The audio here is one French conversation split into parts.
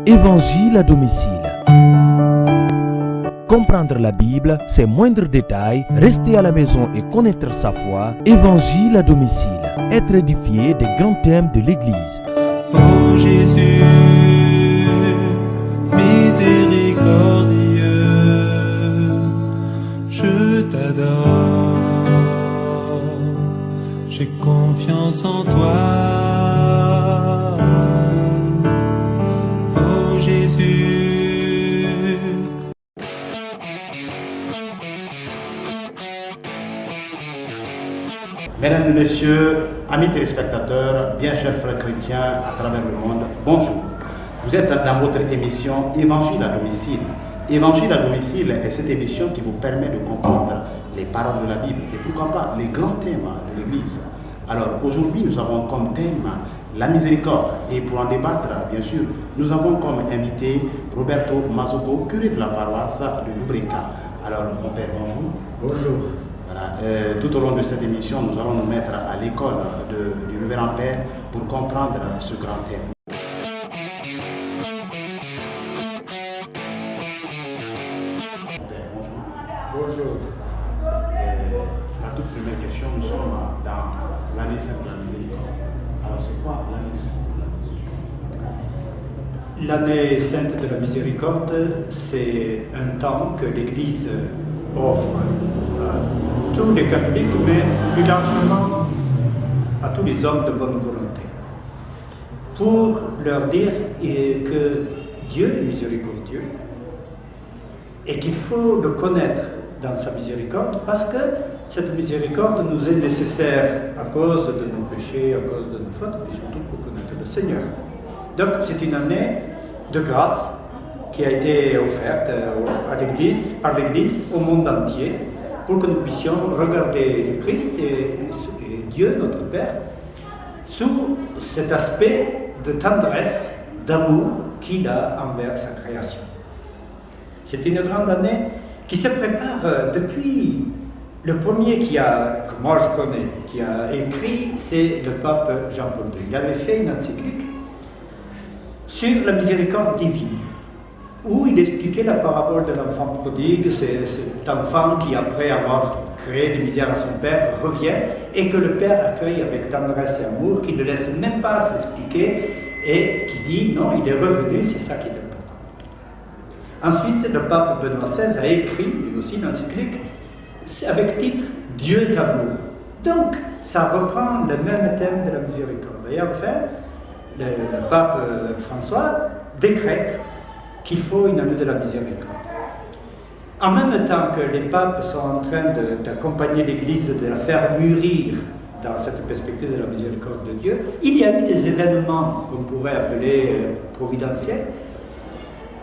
Évangile à domicile. Comprendre la Bible, ses moindres détails, rester à la maison et connaître sa foi. Évangile à domicile. Être édifié des grands thèmes de l'Église. Ô Jésus, miséricordieux, je t'adore, j'ai confiance en toi. Ô Jésus. Mesdames et messieurs, amis téléspectateurs, bien chers frères chrétiens à travers le monde, bonjour. Vous êtes dans votre émission Évangile à domicile. Évangile à domicile est cette émission qui vous permet de comprendre les paroles de la Bible et pourquoi pas les grands thèmes de l'Église. Alors aujourd'hui, nous avons comme thème la miséricorde et pour en débattre, bien sûr, nous avons comme invité Roberto Mazzoco, curé de la paroisse de Lubreka. Alors mon père, bonjour. Bonjour. Voilà. Tout au long de cette émission, nous allons nous mettre à l'école du révérend Père pour comprendre ce grand thème. Père, bonjour. Bonjour. La toute première question, nous sommes dans l'année sainte de la miséricorde. Alors c'est quoi l'année sainte de la miséricorde? L'année sainte de la miséricorde, c'est un temps que l'Église offre à tous les catholiques, mais plus largement à tous les hommes de bonne volonté, pour leur dire que Dieu est miséricordieux et qu'il faut le connaître dans sa miséricorde, parce que cette miséricorde nous est nécessaire à cause de nos péchés, à cause de nos fautes, et surtout pour connaître le Seigneur. Donc c'est une année de grâce qui a été offerte par l'Église au monde entier, pour que nous puissions regarder le Christ et Dieu, notre Père, sous cet aspect de tendresse, d'amour qu'il a envers sa création. C'est une grande année qui se prépare depuis le premier que moi je connais, qui a écrit, c'est le pape Jean-Paul II. Il avait fait une encyclique sur la miséricorde divine, où il expliquait la parabole de l'enfant prodigue, c'est cet enfant qui, après avoir créé des misères à son père, revient et que le père accueille avec tendresse et amour, qui ne laisse même pas s'expliquer et qui dit non, il est revenu, c'est ça qui est important. Ensuite, le pape Benoît XVI a écrit, lui aussi, une encyclique avec titre Dieu d'amour. Donc, ça reprend le même thème de la miséricorde. Et enfin, le pape François décrète qu'il faut une année de la miséricorde. En même temps que les papes sont en train d'accompagner l'Église, de la faire mûrir dans cette perspective de la miséricorde de Dieu, il y a eu des événements qu'on pourrait appeler providentiels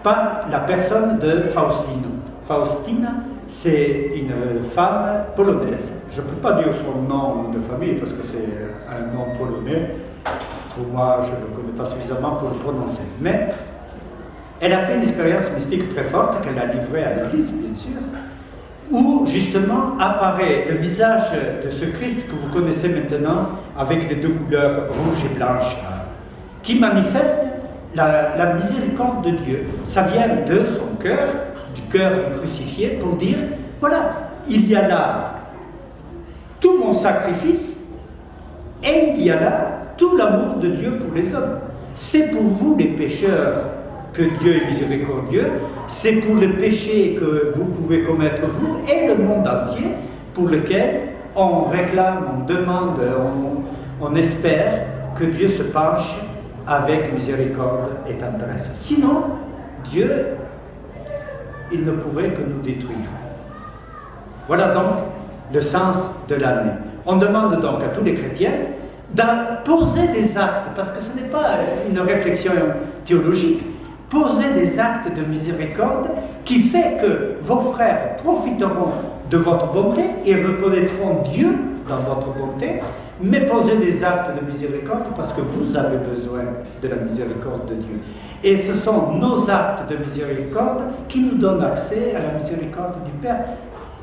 par la personne de Faustino. Faustina, c'est une femme polonaise. Je ne peux pas dire son nom de famille parce que c'est un nom polonais. Pour moi, je ne le connais pas suffisamment pour le prononcer. Mais elle a fait une expérience mystique très forte qu'elle a livrée à l'Église, bien sûr, où justement apparaît le visage de ce Christ que vous connaissez maintenant avec les deux couleurs rouge et blanche, qui manifeste la miséricorde de Dieu. Ça vient de son cœur, du cœur du crucifié, pour dire, voilà, il y a là tout mon sacrifice et il y a là tout l'amour de Dieu pour les hommes. C'est pour vous les pécheurs que Dieu est miséricordieux, c'est pour le péché que vous pouvez commettre vous et le monde entier, pour lequel on réclame, on demande, on espère que Dieu se penche avec miséricorde et tendresse. Sinon, Dieu, il ne pourrait que nous détruire. Voilà donc le sens de l'année. On demande donc à tous les chrétiens de poser des actes, parce que ce n'est pas une réflexion théologique, poser des actes de miséricorde qui fait que vos frères profiteront de votre bonté et reconnaîtront Dieu dans votre bonté, mais posez des actes de miséricorde parce que vous avez besoin de la miséricorde de Dieu. Et ce sont nos actes de miséricorde qui nous donnent accès à la miséricorde du Père.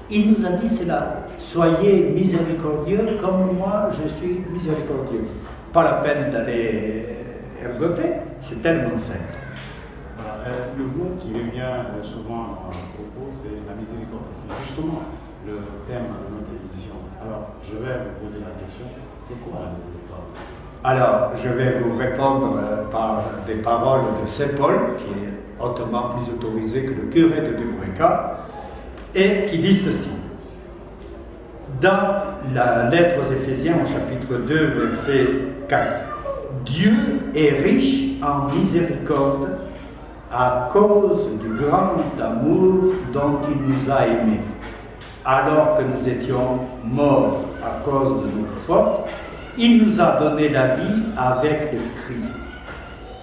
Il nous a dit cela, soyez miséricordieux comme moi je suis miséricordieux. Pas la peine d'aller ergoter, c'est tellement simple. Le mot qui revient souvent dans le propos, c'est la miséricorde. C'est justement le thème de notre émission. Alors, je vais vous poser la question, c'est quoi la miséricorde? Alors, je vais vous répondre par des paroles de Saint Paul, qui est hautement plus autorisé que le curé de Dubreca, et qui dit ceci. Dans la lettre aux Éphésiens, au chapitre 2, verset 4, « Dieu est riche en miséricorde à cause du grand amour dont il nous a aimés, alors que nous étions morts à cause de nos fautes, il nous a donné la vie avec le Christ.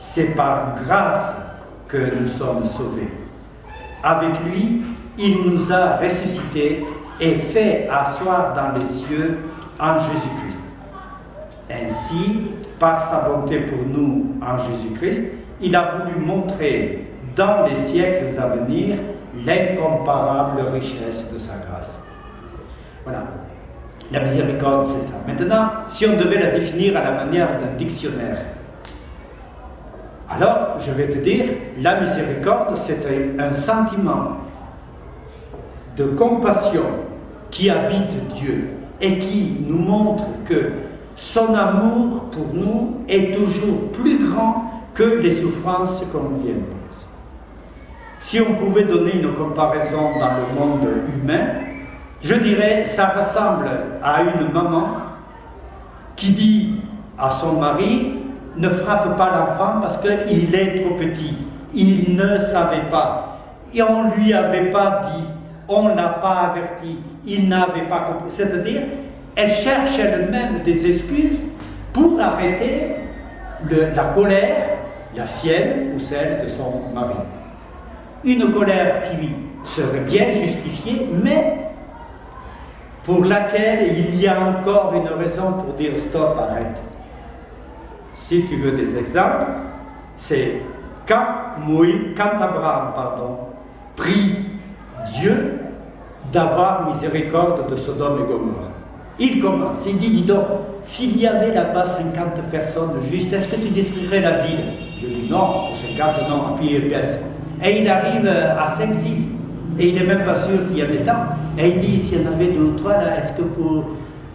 C'est par grâce que nous sommes sauvés. Avec lui, il nous a ressuscités et fait asseoir dans les cieux en Jésus-Christ. Ainsi, par sa bonté pour nous en Jésus-Christ, il a voulu montrer dans les siècles à venir l'incomparable richesse de sa grâce. Voilà. La miséricorde, c'est ça. Maintenant, si on devait la définir à la manière d'un dictionnaire, alors je vais te dire, la miséricorde, c'est un sentiment de compassion qui habite Dieu et qui nous montre que son amour pour nous est toujours plus grand que les souffrances qu'on lui impose. Si on pouvait donner une comparaison dans le monde humain, je dirais, ça ressemble à une maman qui dit à son mari, ne frappe pas l'enfant parce qu'il est trop petit, il ne savait pas, et on ne lui avait pas dit, on ne l'a pas averti, il n'avait pas compris. C'est-à-dire, elle cherche elle-même des excuses pour arrêter la colère, la sienne ou celle de son mari. Une colère qui serait bien justifiée, mais pour laquelle il y a encore une raison pour dire stop, arrête. Si tu veux des exemples, c'est quand Abraham prie Dieu d'avoir miséricorde de Sodome et Gomorrhe. Il commence, il dit, dis donc, s'il y avait là-bas 50 personnes justes, est-ce que tu détruirais la ville? Je dis non, pour 50 non, puis il baisse. Et il arrive à 5-6, et il n'est même pas sûr qu'il y en ait tant. Et il dit, s'il y en avait 2 ou 3, là, est-ce que pour...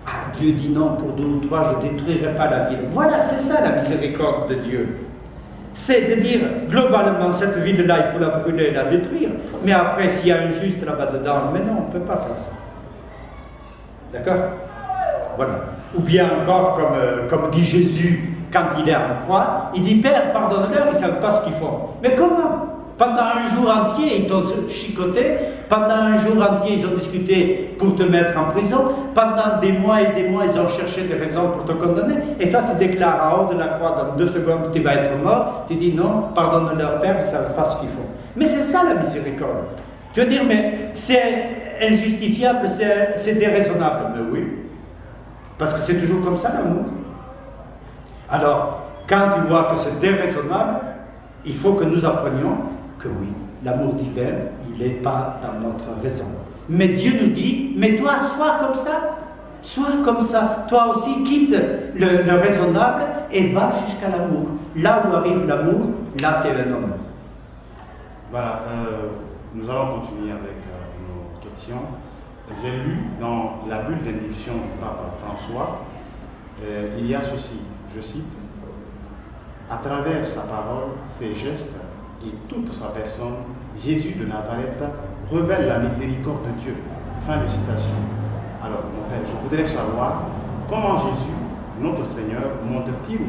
Ah, Dieu dit non, pour 2 ou 3, je ne détruirai pas la ville. Voilà, c'est ça la miséricorde de Dieu. C'est de dire, globalement, cette ville-là, il faut la brûler et la détruire. Mais après, s'il y a un juste là-bas dedans, mais non, on ne peut pas faire ça. D'accord? Voilà. Ou bien encore, comme dit Jésus, quand il est en croix, il dit, Père, pardonne-leur, ils ne savent pas ce qu'ils font. Mais comment? Pendant un jour entier, ils t'ont chicoté. Pendant un jour entier, ils ont discuté pour te mettre en prison. Pendant des mois et des mois, ils ont cherché des raisons pour te condamner. Et toi, tu déclares en haut de la croix, dans 2 secondes, tu vas être mort. Tu dis non, pardonne leur Père, ils ne savent pas ce qu'ils font. Mais c'est ça la miséricorde. Tu veux dire, mais c'est injustifiable, c'est déraisonnable. Mais oui, parce que c'est toujours comme ça l'amour. Alors, quand tu vois que c'est déraisonnable, il faut que nous apprenions que oui, l'amour divin, il n'est pas dans notre raison. Mais Dieu nous dit, mais toi, sois comme ça. Sois comme ça. Toi aussi, quitte le raisonnable et va jusqu'à l'amour. Là où arrive l'amour, là, tu es un homme. Voilà, nous allons continuer avec nos questions. J'ai lu dans la bulle d'indiction du pape François, il y a ceci, je cite, à travers sa parole, ses gestes et toute sa personne, Jésus de Nazareth révèle la miséricorde de Dieu. Fin de citation. Alors, mon Père, je voudrais savoir comment Jésus, notre Seigneur, montre-t-il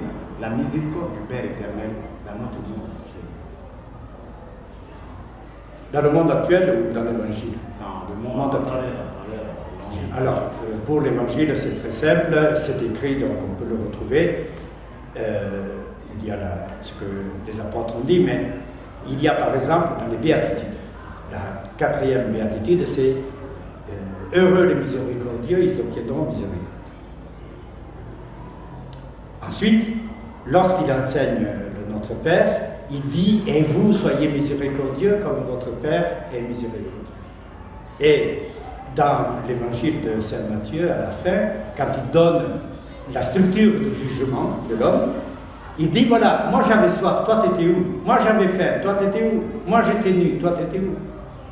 la miséricorde du Père éternel dans notre monde? Dans le monde actuel ou dans l'Évangile? Dans le monde actuel. Alors, pour l'Évangile, c'est très simple, c'est écrit, donc on peut le retrouver. Il y a ce que les apôtres ont dit, mais il y a par exemple dans les béatitudes. La 4e béatitude, c'est heureux les miséricordieux, ils obtiendront miséricorde. Ensuite, lorsqu'il enseigne le Notre Père, il dit, et vous soyez miséricordieux comme votre Père est miséricordieux. Et dans l'évangile de Saint Matthieu, à la fin, quand il donne la structure du jugement de l'homme, Il dit, voilà, moi j'avais soif, toi t'étais où? Moi j'avais faim, toi t'étais où? Moi j'étais nu, toi t'étais où?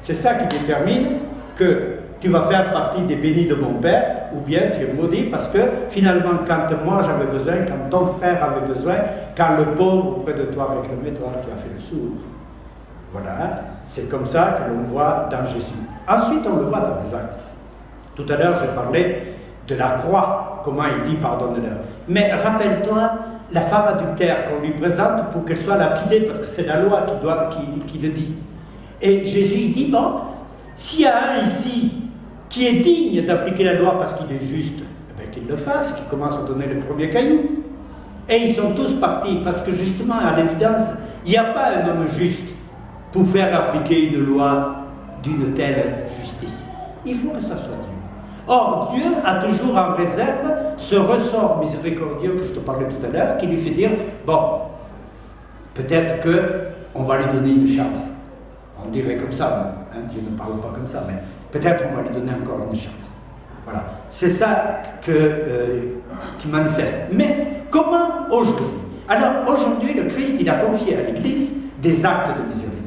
C'est ça qui détermine que tu vas faire partie des bénis de mon Père, ou bien tu es maudit, parce que finalement, quand moi j'avais besoin, quand ton frère avait besoin, quand le pauvre auprès de toi réclamait, toi tu as fait le sourd. Voilà, c'est comme ça que l'on voit dans Jésus. Ensuite, on le voit dans les actes. Tout à l'heure, je parlais de la croix, comment il dit pardonne-leur. Mais rappelle-toi, la femme adultère qu'on lui présente pour qu'elle soit lapidée, parce que c'est la loi qui le dit. Et Jésus il dit, bon, s'il y a un ici qui est digne d'appliquer la loi parce qu'il est juste, eh bien qu'il le fasse, qu'il commence à donner le premier caillou. Et ils sont tous partis, parce que justement, à l'évidence, il n'y a pas un homme juste pour faire appliquer une loi d'une telle justice. Il faut que ça soit Dieu. Or, Dieu a toujours en réserve ce ressort miséricordieux que je te parlais tout à l'heure, qui lui fait dire, bon, peut-être qu'on va lui donner une chance. On dirait comme ça, hein, Dieu ne parle pas comme ça, mais peut-être on va lui donner encore une chance. Voilà. C'est ça qui manifeste. Mais comment aujourd'hui? Alors, aujourd'hui, le Christ, il a confié à l'Église des actes de miséricorde.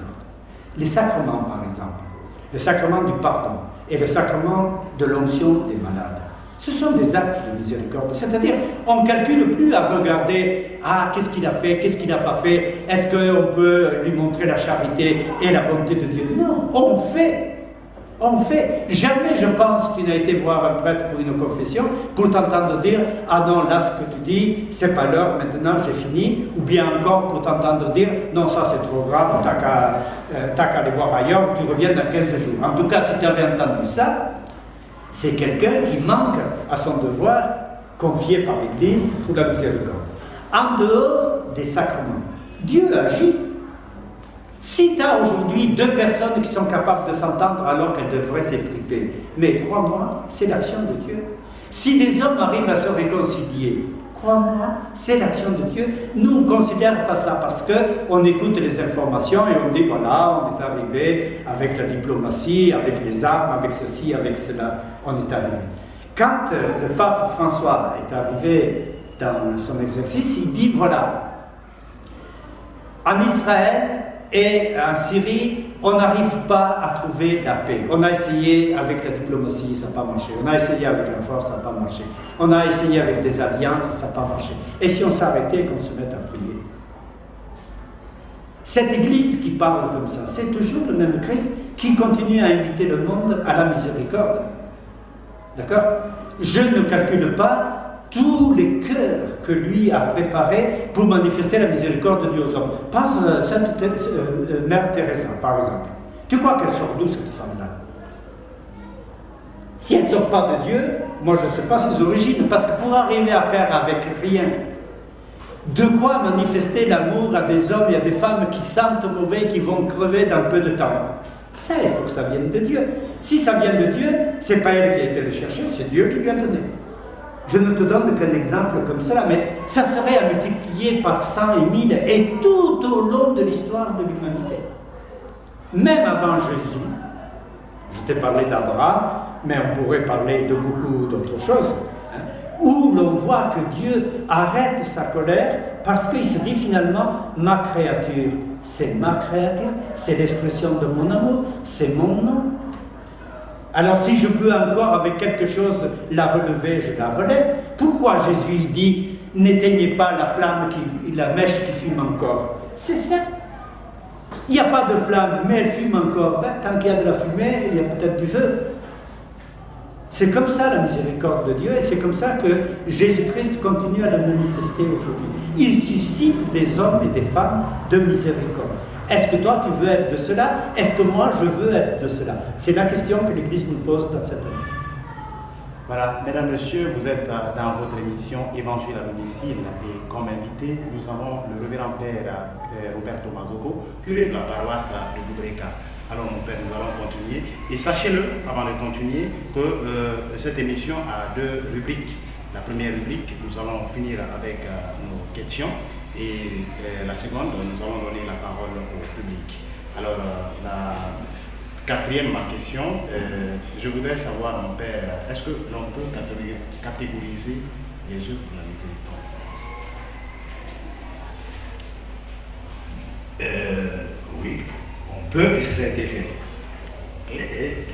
Les sacrements, par exemple. Le sacrement du pardon et le sacrement de l'onction des malades. Ce sont des actes de miséricorde. C'est-à-dire, on ne calcule plus à regarder, ah, qu'est-ce qu'il a fait, qu'est-ce qu'il n'a pas fait, est-ce qu'on peut lui montrer la charité et la bonté de Dieu? Non, on fait. On fait. Jamais, je pense, tu n'as été voir un prêtre pour une confession pour t'entendre dire, ah non, là, ce que tu dis, c'est pas l'heure, maintenant, j'ai fini. Ou bien encore pour t'entendre dire, non, ça, c'est trop grave, t'as qu'à aller voir ailleurs, tu reviens dans 15 jours. En tout cas, si tu avais entendu ça, c'est quelqu'un qui manque à son devoir confié par l'Église pour la miséricorde. En dehors des sacrements, Dieu agit. Si tu as aujourd'hui deux personnes qui sont capables de s'entendre alors qu'elles devraient s'étriper, mais crois-moi, c'est l'action de Dieu. Si des hommes arrivent à se réconcilier, crois-moi, c'est l'action de Dieu. Nous, on ne considère pas ça parce qu'on écoute les informations et on dit, voilà, on est arrivé avec la diplomatie, avec les armes, avec ceci, avec cela, on est arrivé. Quand le pape François est arrivé dans son exercice, il dit, voilà, en Israël et en Syrie, on n'arrive pas à trouver la paix. On a essayé avec la diplomatie, ça n'a pas marché. On a essayé avec la force, ça n'a pas marché. On a essayé avec des alliances, ça n'a pas marché. Et si on s'arrêtait, qu'on se mette à prier? Cette Église qui parle comme ça, c'est toujours le même Christ qui continue à inviter le monde à la miséricorde. D'accord? Je ne calcule pas tous les cœurs que lui a préparés pour manifester la miséricorde de Dieu aux hommes. Pense à Sainte Mère Teresa, par exemple. Tu crois qu'elle sort d'où, cette femme-là? Si elle ne sort pas de Dieu, moi je ne sais pas ses origines, parce que pour arriver à faire avec rien, de quoi manifester l'amour à des hommes et à des femmes qui sentent mauvais, qui vont crever dans peu de temps, ça, il faut que ça vienne de Dieu. Si ça vient de Dieu, ce n'est pas elle qui a été le chercher, c'est Dieu qui lui a donné. Je ne te donne qu'un exemple comme ça, mais ça serait à multiplier par 100 et 1000 et tout au long de l'histoire de l'humanité. Même avant Jésus, je t'ai parlé d'Abraham, mais on pourrait parler de beaucoup d'autres choses, hein, où l'on voit que Dieu arrête sa colère parce qu'il se dit finalement, ma créature, c'est ma créature, c'est l'expression de mon amour, c'est mon nom. Alors si je peux encore avec quelque chose la relever, je la relève. Pourquoi Jésus dit n'éteignez pas la flamme, la mèche qui fume encore? C'est ça. Il n'y a pas de flamme, mais elle fume encore. Ben, tant qu'il y a de la fumée, il y a peut-être du feu. C'est comme ça la miséricorde de Dieu et c'est comme ça que Jésus-Christ continue à la manifester aujourd'hui. Il suscite des hommes et des femmes de miséricorde. Est-ce que toi, tu veux être de cela? Est-ce que moi, je veux être de cela? C'est la question que l'Église nous pose dans cette année. Voilà, mesdames, messieurs, vous êtes dans votre émission Évangile à domicile et comme invité, nous avons le révérend père Roberto Mazzocco, curé de la paroisse de Boubreka. Alors mon père, nous allons continuer et sachez-le, avant de continuer, que cette émission a deux rubriques. La première rubrique, nous allons finir avec nos questions. Et la seconde, nous allons donner la parole au public. Alors, la quatrième, ma question, je voudrais savoir, mon père, est-ce que l'on peut catégoriser les œuvres de la miséricorde? Oui, on peut, puisque ça a été fait.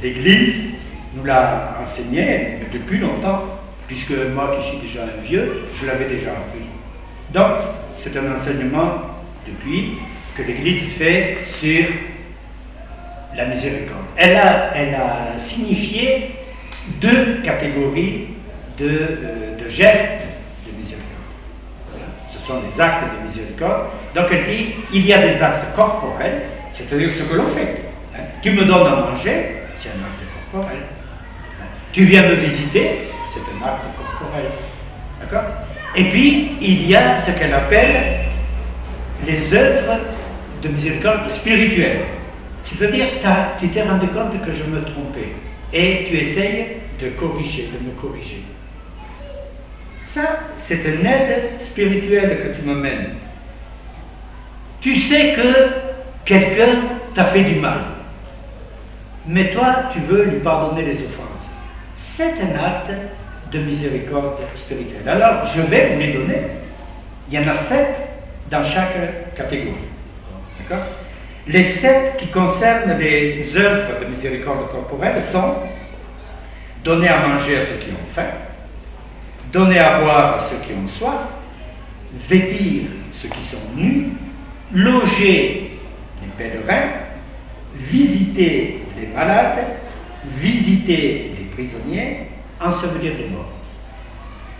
L'Église nous l'a enseigné depuis longtemps, puisque moi qui suis déjà un vieux, je l'avais déjà appris. Donc, c'est un enseignement depuis que l'Église fait sur la miséricorde. Elle a signifié deux catégories de gestes de miséricorde. Ce sont des actes de miséricorde. Donc elle dit, il y a des actes corporels, c'est-à-dire ce que l'on fait. Tu me donnes à manger, c'est un acte corporel. Tu viens me visiter, c'est un acte corporel. D'accord? Et puis, il y a ce qu'elle appelle les œuvres de miséricorde spirituelle. C'est-à-dire, tu t'es rendu compte que je me trompais et tu essayes de me corriger. Ça, c'est une aide spirituelle que tu me mènes. Tu sais que quelqu'un t'a fait du mal, mais toi, tu veux lui pardonner les offenses. C'est un acte de miséricorde spirituelle. Alors, je vais vous les donner. Il y en a 7 dans chaque catégorie. D'accord? Les 7 qui concernent les œuvres de miséricorde corporelle sont donner à manger à ceux qui ont faim, donner à boire à ceux qui ont soif, vêtir ceux qui sont nus, loger les pèlerins, visiter les malades, visiter les prisonniers, ensevelir les morts.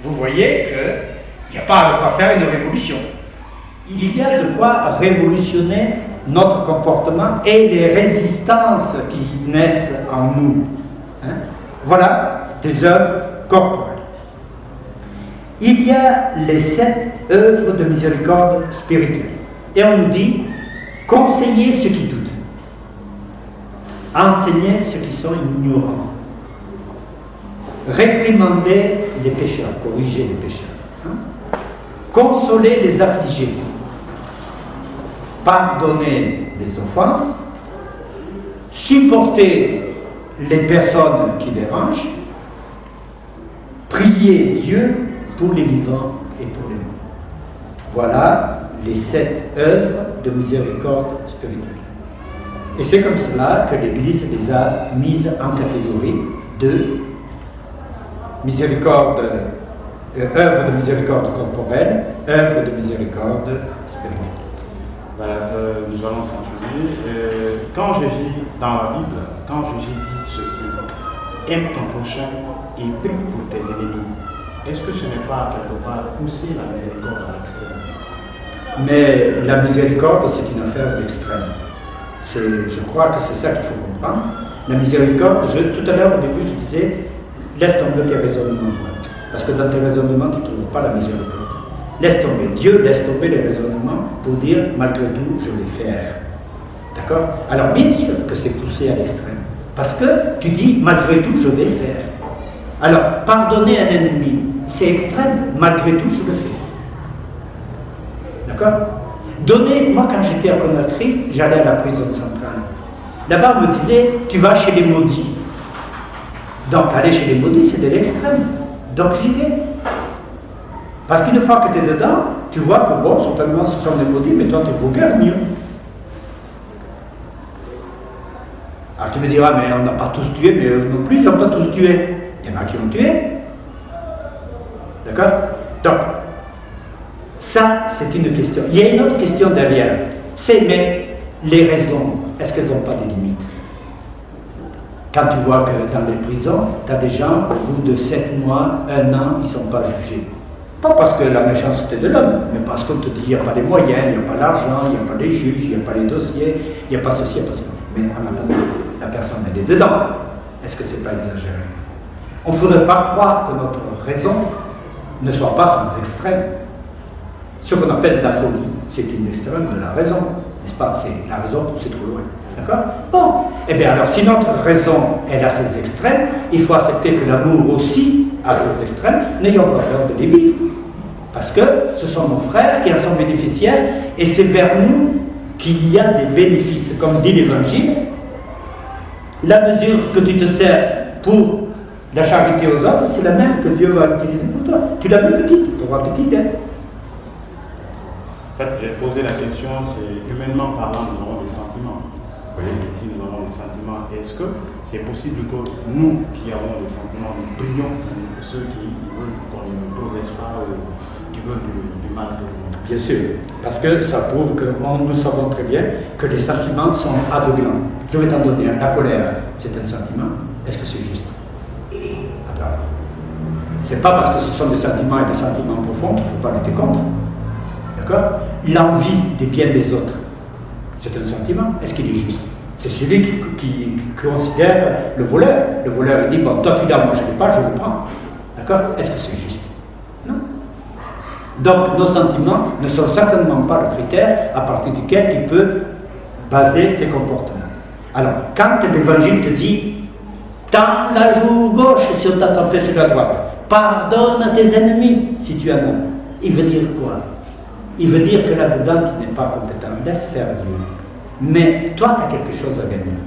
Vous voyez qu'il n'y a pas de quoi faire une révolution. Il y a de quoi révolutionner notre comportement et les résistances qui naissent en nous. Voilà des œuvres corporelles. Il y a les 7 œuvres de miséricorde spirituelle. Et on nous dit, conseiller ceux qui doutent, enseigner ceux qui sont ignorants, réprimander les pécheurs, corriger les pécheurs, consoler les affligés, pardonner les offenses, supporter les personnes qui dérangent, prier Dieu pour les vivants et pour les morts. Voilà les 7 œuvres de miséricorde spirituelle. Et c'est comme cela que l'Église les a mises en catégorie de miséricorde, œuvre de miséricorde corporelle, œuvre de miséricorde spirituelle. Voilà, nous allons continuer. Quand Jésus, dans la Bible, quand Jésus dit ceci, aime ton prochain et prie pour tes ennemis, est-ce que ce n'est pas quelque part pousser la miséricorde à l'extrême? Mais la miséricorde, c'est une affaire d'extrême. Je crois que c'est ça qu'il faut comprendre. La miséricorde, tout à l'heure au début, je disais, laisse tomber tes raisonnements. Parce que dans tes raisonnements, tu ne trouves pas la miséricorde. Laisse tomber. Dieu laisse tomber les raisonnements pour dire, malgré tout, je vais faire. D'accord? Alors, bien sûr que c'est poussé à l'extrême. Parce que tu dis, malgré tout, je vais faire. Alors, pardonner un ennemi, c'est extrême. Malgré tout, je le fais. D'accord? Donner, moi quand j'étais à Conakry, j'allais à la prison centrale. Là-bas, on me disait, tu vas chez les maudits. Donc, aller chez les maudits, c'est de l'extrême. Donc, j'y vais. Parce qu'une fois que tu es dedans, tu vois que bon, certainement ce sont des maudits, mais toi, tu vaux guère mieux. Alors, tu me diras, mais on n'a pas tous tué, mais eux non plus, ils n'ont pas tous tué. Il y en a qui ont tué. D'accord? Donc, ça, c'est une question. Il y a une autre question derrière. C'est, mais les raisons, est-ce qu'elles n'ont pas des limites? Quand tu vois que dans les prisons, tu as des gens, au bout de 7 mois, 1 an, ils ne sont pas jugés. Pas parce que la méchanceté de l'homme, mais parce qu'on te dit, il n'y a pas les moyens, il n'y a pas l'argent, il n'y a pas les juges, il n'y a pas les dossiers, il n'y a pas ceci, il n'y a pas cela. Mais en attendant, la personne, elle est dedans. Est-ce que ce n'est pas exagéré? On ne faudrait pas croire que notre raison ne soit pas sans extrême. Ce qu'on appelle la folie, c'est une extrême de la raison, n'est-ce pas? C'est la raison poussée trop loin. D'accord? Bon. Eh bien alors, si notre raison, elle a ses extrêmes, il faut accepter que l'amour aussi a ses extrêmes, n'ayons pas peur de les vivre. Parce que ce sont nos frères qui en sont bénéficiaires, et c'est vers nous qu'il y a des bénéfices. Comme dit l'Évangile, la mesure que tu te sers pour la charité aux autres, c'est la même que Dieu va utiliser pour toi. Tu l'as vu petite, tu auras petite, hein? fait, j'ai posé la question, c'est humainement parlant, nous avons des sentiments. Oui. Si nous avons des sentiments, est-ce que c'est possible que nous qui avons des sentiments, nous prions pour ceux qui veulent qu'on ne progresse pas ou qui veulent du mal pour nous? Bien sûr, parce que ça prouve que nous savons très bien que les sentiments sont aveuglants. Je vais t'en donner un. La colère, c'est un sentiment. Est-ce que c'est juste? C'est pas parce que ce sont des sentiments et des sentiments profonds qu'il ne faut pas lutter contre. D'accord? L'envie des biens des autres, c'est un sentiment. Est-ce qu'il est juste? C'est celui qui considère le voleur. Le voleur, il dit, bon, toi tu l'as, moi je ne l'ai pas, je le prends. D'accord? Est-ce que c'est juste? Non. Donc nos sentiments ne sont certainement pas le critère à partir duquel tu peux baser tes comportements. Alors, quand l'évangile te dit, tends la joue gauche si on t'a tapé sur la droite, pardonne à tes ennemis si tu en as, il veut dire quoi? Il veut dire que là-dedans, tu n'es pas compétent. Laisse faire Dieu. Mais toi, tu as quelque chose à gagner.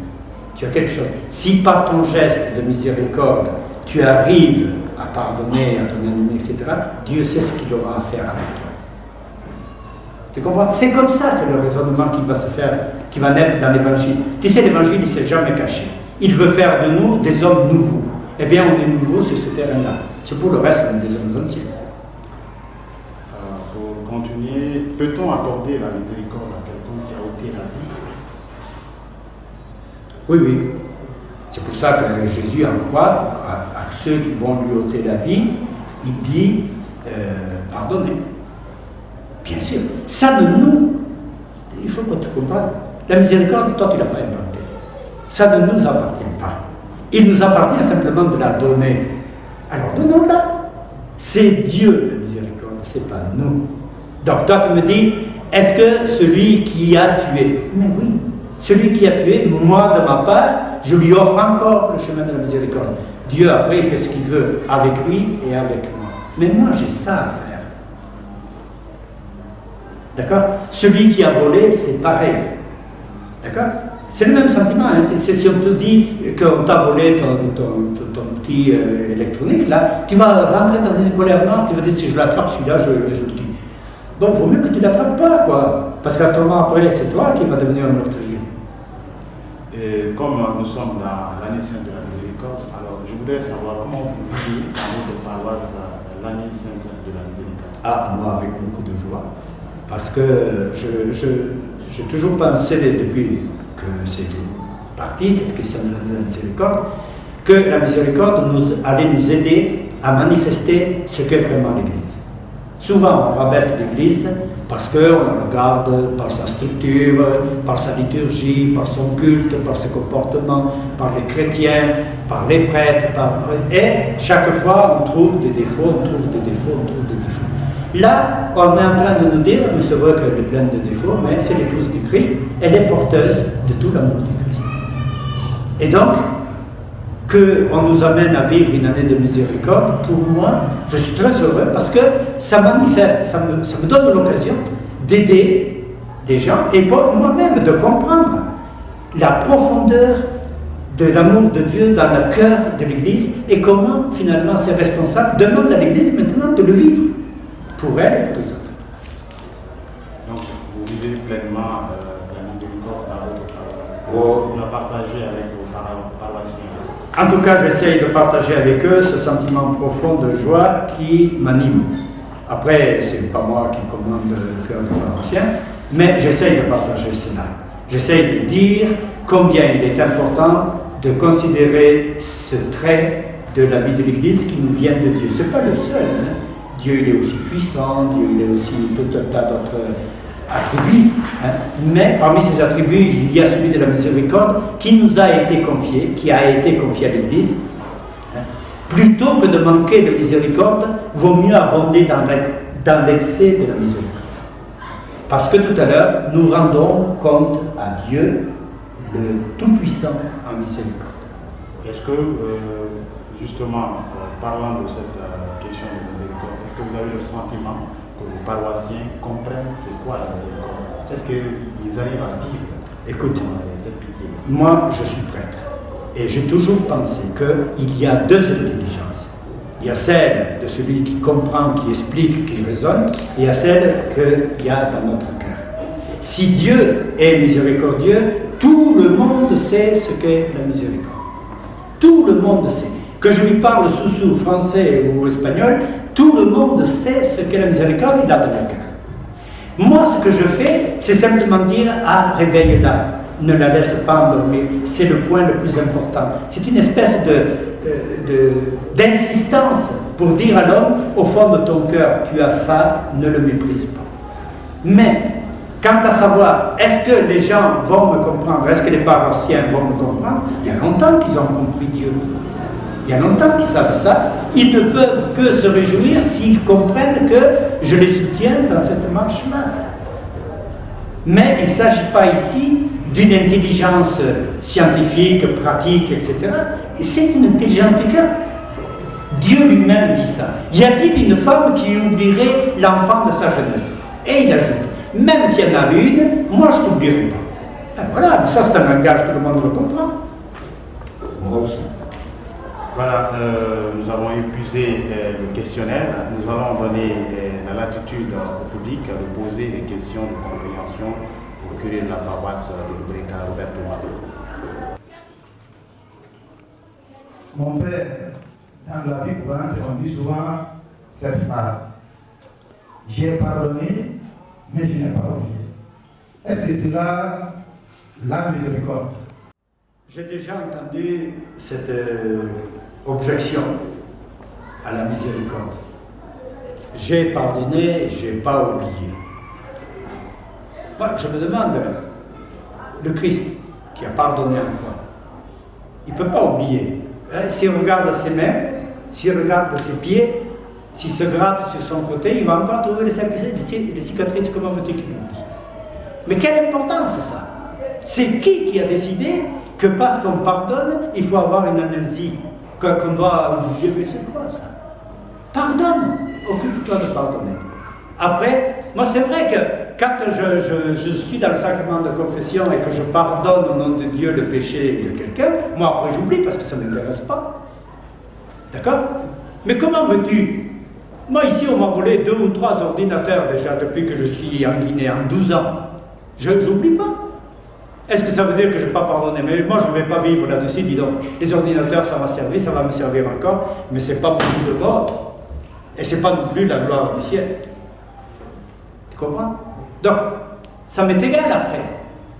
Tu as quelque chose. Si par ton geste de miséricorde, tu arrives à pardonner à ton ennemi, etc., Dieu sait ce qu'il aura à faire avec toi. Tu comprends? C'est comme ça que le raisonnement qui va se faire, qui va naître dans l'évangile. Tu sais, l'évangile, il ne s'est jamais caché. Il veut faire de nous des hommes nouveaux. Eh bien, on est nouveaux sur ce terrain-là. C'est pour le reste, on est des hommes anciens. Pour continuer, peut-on accorder la miséricorde à quelqu'un qui a ôté la vie? Oui, oui. C'est pour ça que Jésus en croit à ceux qui vont lui ôter la vie, il dit pardonnez. Bien sûr. Ça de nous, il faut que tu comprennes. La miséricorde, toi, tu ne l'as pas inventée. Ça ne nous appartient pas. Il nous appartient simplement de la donner. Alors donnons-la. C'est Dieu la miséricorde, c'est pas nous. Donc toi tu me dis, est-ce que celui qui a tué? Mais oui, celui qui a tué, moi de ma part, je lui offre encore le chemin de la miséricorde. Dieu après il fait ce qu'il veut avec lui et avec moi. Mais moi j'ai ça à faire. D'accord? Celui qui a volé, c'est pareil. D'accord? C'est le même sentiment. Hein. Si on te dit qu'on t'a volé ton outil électronique, là, tu vas rentrer dans une colère noire, tu vas dire si je l'attrape celui-là, je le tue. Bon, il vaut mieux que tu ne l'attrapes pas, quoi. Parce qu'autrement, après, c'est toi qui vas devenir un meurtrier. Et comme nous sommes dans l'année sainte de la miséricorde, alors je voudrais savoir comment vous vivez dans votre paroisse l'année sainte de la miséricorde. Ah, moi, avec beaucoup de joie. Parce que j'ai toujours pensé depuis que c'est parti, cette question de la miséricorde, que la miséricorde allait nous aider à manifester ce qu'est vraiment l'Église. Souvent, on rabaisse l'Église parce qu'on la regarde par sa structure, par sa liturgie, par son culte, par ses comportements, par les chrétiens, par les prêtres, et chaque fois, on trouve des défauts, on trouve des défauts, on trouve des défauts. Là, on est en train de nous dire, mais c'est vrai qu'elle est pleine de défauts, mais c'est l'épouse du Christ, elle est porteuse de tout l'amour du Christ. Et donc, qu'on nous amène à vivre une année de miséricorde, pour moi, je suis très heureux parce que ça manifeste, ça me donne l'occasion d'aider des gens et pour moi-même de comprendre la profondeur de l'amour de Dieu dans le cœur de l'Église et comment finalement ces responsables demandent à l'Église maintenant de le vivre. Pour elle et pour les autres. Donc, vous vivez pleinement la miséricorde dans votre paroisse. Oh. Vous la partagez avec vos paroissiens. En tout cas, j'essaye de partager avec eux ce sentiment profond de joie qui m'anime. Après, c'est pas moi qui commande le cœur des paroissiens, mais j'essaye de partager cela. J'essaye de dire combien il est important de considérer ce trait de la vie de l'Église qui nous vient de Dieu. Ce n'est pas le seul. Hein. Dieu il est aussi puissant, Dieu il est aussi tout un tas d'autres attributs. Hein. Mais parmi ces attributs, il y a celui de la miséricorde qui nous a été confié, qui a été confié à l'Église. Hein. Plutôt que de manquer de miséricorde, vaut mieux abonder dans l'excès de la miséricorde. Parce que tout à l'heure, nous rendons compte à Dieu, le Tout-Puissant en miséricorde. Est-ce que, justement, parlant de cette question de miséricorde, est-ce que vous avez le sentiment que vos paroissiens comprennent c'est quoi la miséricorde? Est-ce qu'ils arrivent à vivre cette pitié? Moi, je suis prêtre et j'ai toujours pensé qu'il y a deux intelligences. Il y a celle de celui qui comprend, qui explique, qui raisonne, et il y a celle qu'il y a dans notre cœur. Si Dieu est miséricordieux, tout le monde sait ce qu'est la miséricorde. Tout le monde sait. Que je lui parle sous français ou espagnol, tout le monde sait ce qu'est la miséricorde, il a dans le cœur. Moi, ce que je fais, c'est simplement dire « Ah, réveille-la, ne la laisse pas endormir ». C'est le point le plus important. C'est une espèce d'insistance pour dire à l'homme, au fond de ton cœur, tu as ça, ne le méprise pas. Mais, quant à savoir, est-ce que les gens vont me comprendre, est-ce que les paroissiens vont me comprendre, il y a longtemps qu'ils ont compris Dieu. Il y a longtemps qu'ils savent ça. Ils ne peuvent que se réjouir s'ils comprennent que je les soutiens dans cette marche-là. Mais il ne s'agit pas ici d'une intelligence scientifique, pratique, etc. C'est une intelligence du cœur. Dieu lui-même dit ça. Y a-t-il une femme qui oublierait l'enfant de sa jeunesse? Et il ajoute, même s'il y en avait une, moi je ne t'oublierai pas. Ben voilà, mais ça c'est un langage, tout le monde le comprend. Moi aussi. Voilà, nous avons épuisé le questionnaire. Nous allons donner la latitude au public de poser des questions de compréhension au curé de la paroisse de Lubreca, Roberto Mazzuco. Mon père, dans la vie courante, on dit souvent cette phrase. J'ai pardonné, mais je n'ai pas oublié. Est-ce que c'est là la miséricorde? J'ai déjà entendu cette objection à la miséricorde. J'ai pardonné, je n'ai pas oublié. Moi, je me demande, le Christ qui a pardonné encore, il ne peut pas oublier. S'il regarde ses mains, s'il regarde ses pieds, s'il se gratte sur son côté, il va encore trouver des cicatrices. Comment veux-tu qu'il oublie? Mais quelle importance ça? C'est qui a décidé que parce qu'on pardonne, il faut avoir une amnésie, qu'on doit oublier? Mais c'est quoi ça? Pardonne, occupe-toi de pardonner. Après, moi c'est vrai que quand je suis dans le sacrement de confession et que je pardonne au nom de Dieu le péché de quelqu'un, moi après j'oublie parce que ça ne m'intéresse pas. D'accord? Mais comment veux-tu? Moi ici on m'a volé 2 ou 3 ordinateurs déjà depuis que je suis en Guinée, en 12 ans. J'oublie pas. Est-ce que ça veut dire que je n'ai pas pardonné? Mais moi, je ne vais pas vivre là-dessus, dis donc. Les ordinateurs, ça m'a servi, ça va me servir encore, mais ce n'est pas mon coup de mort. Et ce n'est pas non plus la gloire du ciel. Tu comprends? Donc, ça m'est égal après.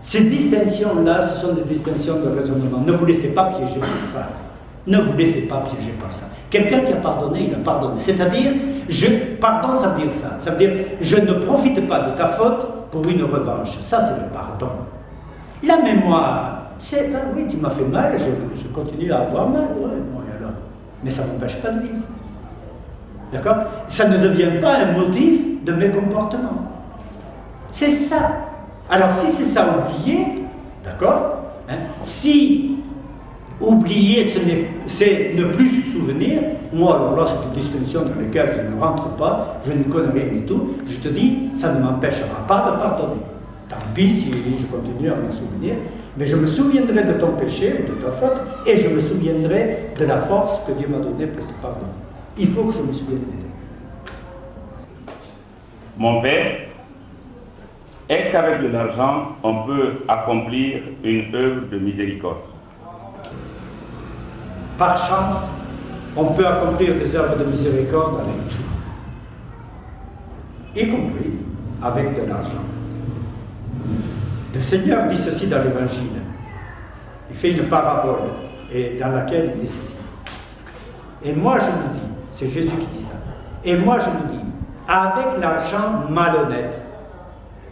Ces distinctions-là, ce sont des distinctions de raisonnement. Ne vous laissez pas piéger par ça. Ne vous laissez pas piéger par ça. Quelqu'un qui a pardonné, il a pardonné. C'est-à-dire, pardon, ça veut dire ça. Ça veut dire, je ne profite pas de ta faute pour une revanche. Ça, c'est le pardon. La mémoire, c'est, ben oui, tu m'as fait mal, je continue à avoir mal, ouais, bon, et alors. Mais ça ne m'empêche pas de vivre. D'accord? Ça ne devient pas un motif de mes comportements. C'est ça. Alors, si c'est ça, oublier, d'accord? Hein, si oublier, c'est ne plus se souvenir, moi, alors là, c'est une distinction dans laquelle je ne rentre pas, je ne connais rien du tout, je te dis, ça ne m'empêchera pas de pardonner. Tant pis si je continue à m'en souvenir, mais je me souviendrai de ton péché ou de ta faute, et je me souviendrai de la force que Dieu m'a donnée pour te pardonner. Il faut que je me souvienne de Dieu. Mon Père, est-ce qu'avec de l'argent, on peut accomplir une œuvre de miséricorde? Par chance, on peut accomplir des œuvres de miséricorde avec tout, y compris avec de l'argent. Le Seigneur dit ceci dans l'Évangile. Il fait une parabole et dans laquelle il dit ceci. Et moi je vous dis, c'est Jésus qui dit ça, et moi je vous dis, avec l'argent malhonnête,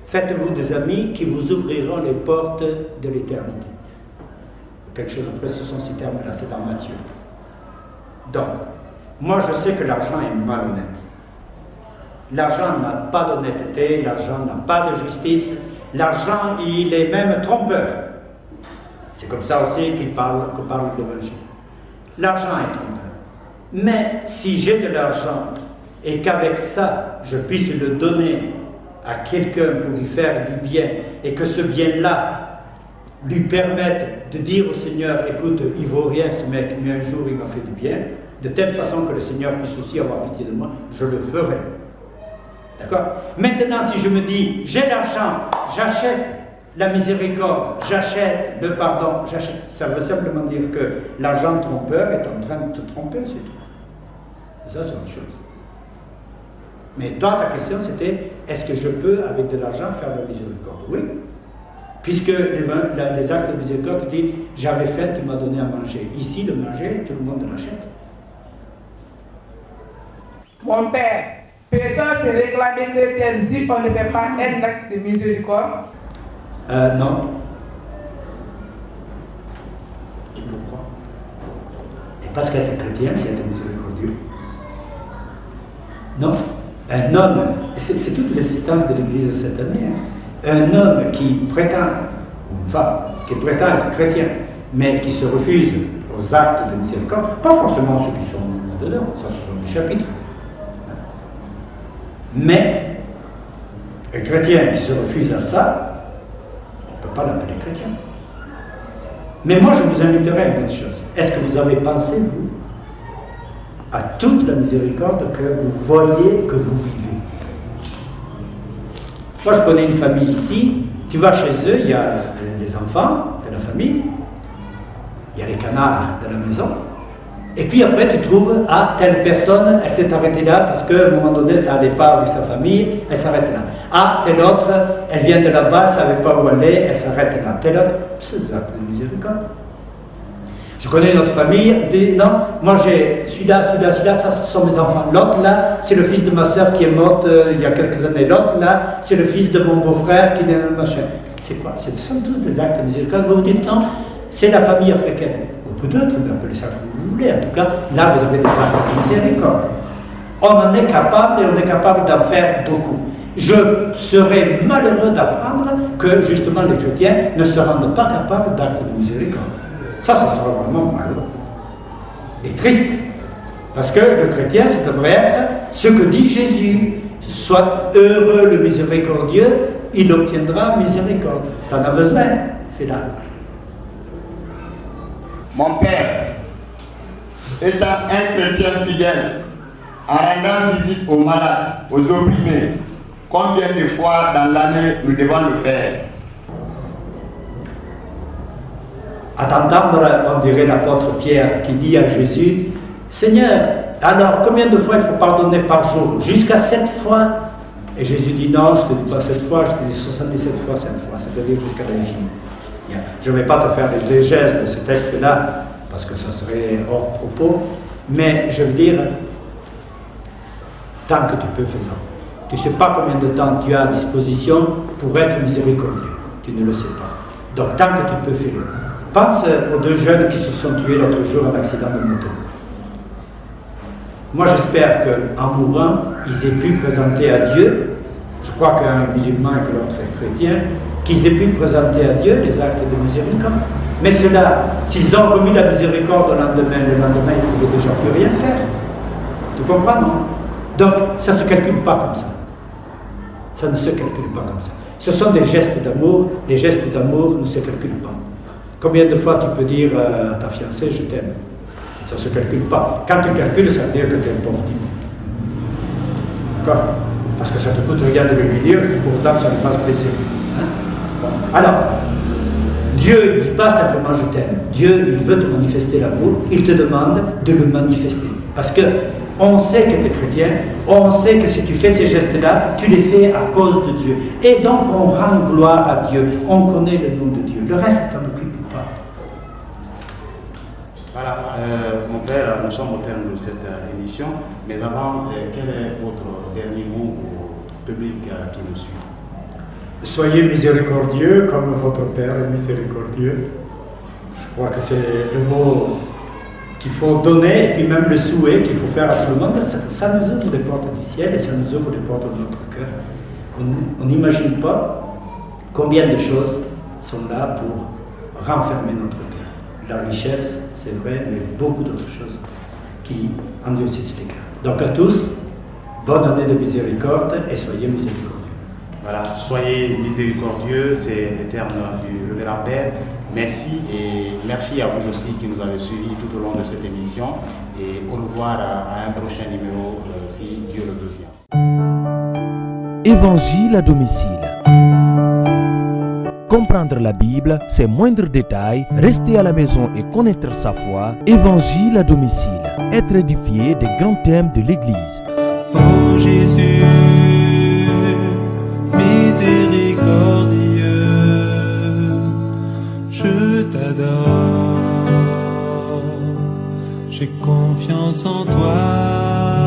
faites-vous des amis qui vous ouvriront les portes de l'éternité. Quelque chose après, ce sont ces termes-là, c'est dans Matthieu. Donc, moi je sais que l'argent est malhonnête. L'argent n'a pas d'honnêteté, l'argent n'a pas de justice, l'argent, il est même trompeur. C'est comme ça aussi qu'on parle de l'Évangile. L'argent est trompeur. Mais si j'ai de l'argent et qu'avec ça, je puisse le donner à quelqu'un pour lui faire du bien et que ce bien-là lui permette de dire au Seigneur, écoute, il ne vaut rien ce mec, mais un jour il m'a fait du bien, de telle façon que le Seigneur puisse aussi avoir pitié de moi, je le ferai. D'accord? Maintenant, si je me dis, j'ai l'argent, j'achète la miséricorde, j'achète le pardon, j'achète, ça veut simplement dire que l'agent trompeur est en train de te tromper, c'est tout. Et ça, c'est autre chose. Mais toi, ta question, c'était, est-ce que je peux, avec de l'argent, faire de la miséricorde? Oui. Puisque les actes de miséricorde disent, j'avais faim, tu m'as donné à manger. Ici, le manger, tout le monde l'achète. Mon père, peut-on se réclamer chrétienne si on ne fait pas un acte de miséricorde? Non. Et pourquoi? Et parce qu'être chrétien, c'est être miséricordieux. Non. Un homme, c'est toute l'existence de l'Église de cette année, hein. Un homme qui prétend, ou une femme, qui prétend être chrétien, mais qui se refuse aux actes de miséricorde, pas forcément ceux qui sont dedans, ça ce sont des chapitres. Mais un chrétien qui se refuse à ça, on ne peut pas l'appeler chrétien. Mais moi je vous inviterai à une autre chose. Est-ce que vous avez pensé, vous, à toute la miséricorde que vous voyez, que vous vivez? Moi, je connais une famille ici, tu vas chez eux, il y a les enfants de la famille, il y a les canards de la maison, et puis après, tu trouves, ah, telle personne, elle s'est arrêtée là parce qu'à un moment donné, ça n'allait pas avec sa famille, elle s'arrête là. Ah, telle autre, elle vient de là-bas, elle ne savait pas où aller, elle s'arrête là. Telle autre, c'est des actes de miséricorde. Je connais notre famille, dit, non, moi j'ai celui-là, ça ce sont mes enfants. L'autre là, c'est le fils de ma soeur qui est morte il y a quelques années. L'autre là, c'est le fils de mon beau-frère qui est dans le machin. C'est quoi? Ce sont tous des actes de miséricorde. Vous vous dites non, c'est la famille africaine. Ou peut-être, mais appelez ça comme vous voulez. En tout cas, là vous avez des actes de miséricorde. On en est capable et on est capable d'en faire beaucoup. Je serais malheureux d'apprendre que justement les chrétiens ne se rendent pas capables d'actes de miséricorde. Ça sera vraiment malheureux et triste, parce que le chrétien, ça devrait être ce que dit Jésus. Sois heureux le miséricordieux, il obtiendra miséricorde. Tu en as besoin, fais-la. Mon père, étant un chrétien fidèle, en rendant visite aux malades, aux opprimés, combien de fois dans l'année nous devons le faire? À t'entendre, on dirait l'apôtre Pierre qui dit à Jésus, Seigneur, alors combien de fois il faut pardonner par jour? Jusqu'à 7 fois? Et Jésus dit, non, je ne te dis pas 7 fois, je te dis 77 fois 7 fois, c'est-à-dire jusqu'à l'infini. Je ne vais pas te faire les exégèses de ce texte-là, parce que ça serait hors propos, mais je veux dire, tant que tu peux, fais-en. Tu ne sais pas combien de temps tu as à disposition pour être miséricordieux. Tu ne le sais pas. Donc tant que tu peux, fais-le. Pense aux 2 jeunes qui se sont tués l'autre jour en accident de moto. Moi j'espère qu'en mourant, ils aient pu présenter à Dieu, je crois qu'un est musulman et que l'autre est chrétien, qu'ils aient pu présenter à Dieu les actes de miséricorde. Mais ceux-là, s'ils ont remis la miséricorde le lendemain, ils ne pouvaient déjà plus rien faire. Tu comprends, non? Donc ça ne se calcule pas comme ça. Ça ne se calcule pas comme ça. Ce sont des gestes d'amour. Les gestes d'amour ne se calculent pas. Combien de fois tu peux dire à ta fiancée, je t'aime? Ça ne se calcule pas. Quand tu calcules, ça veut dire que tu es un pauvre type. D'accord? Parce que ça ne te coûte rien de le lui dire, c'est pour autant que ça lui fasse plaisir. Hein? Bon. Alors, Dieu ne dit pas simplement je t'aime. Dieu, il veut te manifester l'amour, il te demande de le manifester. Parce que on sait que tu es chrétien, on sait que si tu fais ces gestes-là, tu les fais à cause de Dieu. Et donc on rend gloire à Dieu, on connaît le nom de Dieu. Le reste, t'en occupe pas. Voilà, mon père, nous sommes au terme de cette émission, mais avant, quel est votre dernier mot au public qui nous suit? Soyez miséricordieux comme votre Père est miséricordieux. Je crois que c'est le mot qu'il faut donner, et puis même le souhait qu'il faut faire à tout le monde. Ça nous ouvre les portes du ciel et ça nous ouvre les portes de notre cœur. On n'imagine pas combien de choses sont là pour renfermer notre cœur. La richesse, c'est vrai, mais beaucoup d'autres choses qui endurcissent les cœurs. Donc à tous, bonne année de miséricorde et soyez miséricordieux. Voilà, soyez miséricordieux, c'est le terme du révérend Père. Merci et merci à vous aussi qui nous avez suivis tout au long de cette émission. Et au revoir à un prochain numéro si Dieu le veut bien. Évangile à domicile. Comprendre la Bible, ses moindres détails, rester à la maison et connaître sa foi. Évangile à domicile. Être édifié des grands thèmes de l'Église. Oh Jésus, miséricordieux, je t'adore, j'ai confiance en toi.